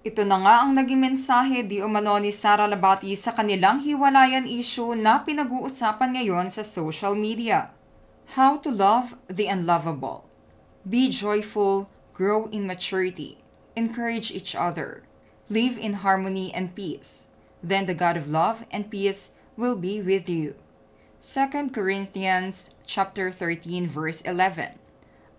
Ito na nga ang naging mensahe di umano ni Sara Labati sa kanilang hiwalayan issue na pinag-uusapan ngayon sa social media. How to love the unlovable. Be joyful, grow in maturity, encourage each other, live in harmony and peace. Then the God of love and peace will be with you. 2 Corinthians chapter 13 verse 11.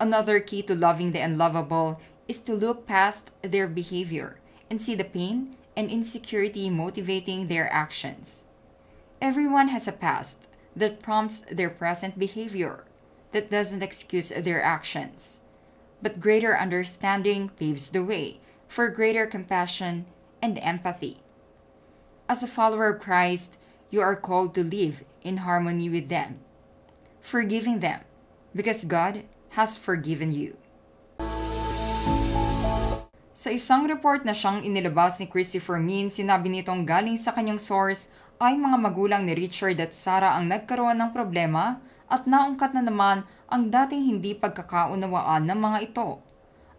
Another key to loving the unlovable is to look past their behavior and see the pain and insecurity motivating their actions. Everyone has a past that prompts their present behavior, that doesn't excuse their actions. But greater understanding paves the way for greater compassion and empathy. As a follower of Christ, you are called to live in harmony with them, forgiving them, because God has forgiven you. Sa isang report na siyang inilabas ni Christopher Min, sinabi nitong galing sa kanyang source ay mga magulang ni Richard at Sarah ang nagkaroon ng problema at naungkat na naman ang dating hindi pagkakaunawaan ng mga ito.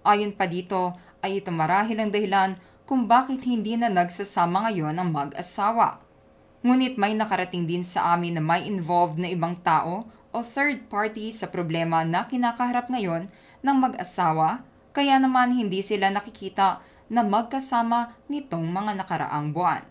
Ayon pa dito ay ito marahil ang dahilan kung bakit hindi na nagsasama ngayon ang mag-asawa. Ngunit may nakarating din sa amin na may involved na ibang tao o third party sa problema na kinakaharap ngayon ng mag-asawa, kaya naman hindi sila nakikita na magkasama nitong mga nakaraang buwan.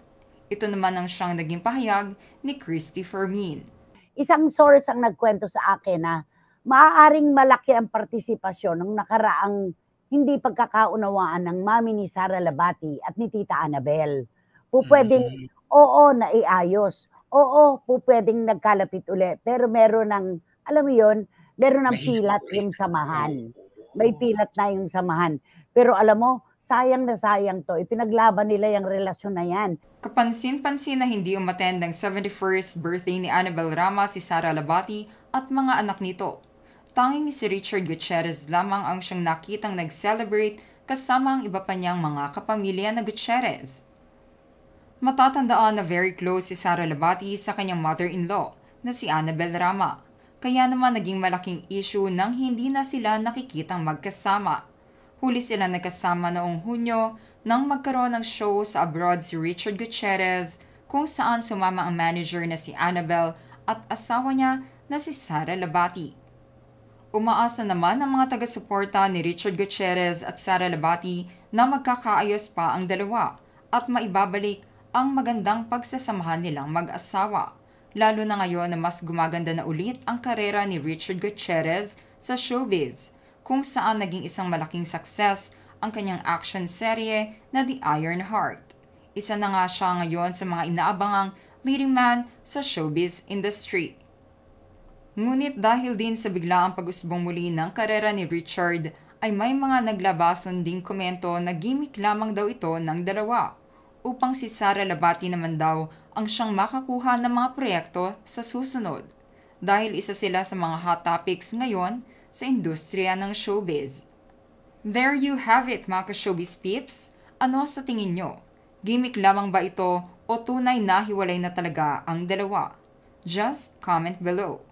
Ito naman ang siyang naging pahayag ni Christopher Min. Isang source ang nagkwento sa akin na maaaring malaki ang partisipasyon ng nakaraang hindi pagkakaunawaan ng mami ni Sara Labati at ni Tita Annabel. Pwedeng oo na iayos. Oo, pwedeng nagkalapit uli. Pero meron ng, alam mo yun, meron ng pilat yung samahan. May pilat na yung samahan. Pero alam mo, sayang na sayang to. Ipinaglaban nila yung relasyon na yan. Kapansin-pansin na hindi umattend ang 71st birthday ni Annabel Rama si Sara Labati at mga anak nito. Tanging si Richard Gutierrez lamang ang siyang nakitang nag-celebrate kasama ang iba pa niyang mga kapamilya na Gutierrez. Matatandaan na very close si Sara Labati sa kanyang mother-in-law na si Annabel Rama. Kaya naman naging malaking issue nang hindi na sila nakikitang magkasama. Huli sila nagkasama noong Hunyo nang magkaroon ng show sa abroad si Richard Gutierrez kung saan sumama ang manager na si Annabel at asawa niya na si Sara Labati. Umaasa naman ang mga taga-suporta ni Richard Gutierrez at Sara Labati na magkakaayos pa ang dalawa at maibabalik ang magandang pagsasamahan nilang mag-asawa. Lalo na ngayon na mas gumaganda na ulit ang karera ni Richard Gutierrez sa showbiz, kung saan naging isang malaking success ang kanyang action serye na The Iron Heart. Isa na nga siya ngayon sa mga inaabangang leading man sa showbiz industry. Ngunit dahil din sa biglaang pag-usbong muli ng karera ni Richard, ay may mga naglabasan ding komento na gimmick lamang daw ito ng dalawa, upang si Sara Labati naman daw ang siyang makakuha ng mga proyekto sa susunod, dahil isa sila sa mga hot topics ngayon sa industriya ng showbiz. There you have it mga ka-showbiz peeps. Ano sa tingin nyo? Gimmick lamang ba ito o tunay na hiwalay na talaga ang dalawa? Just comment below.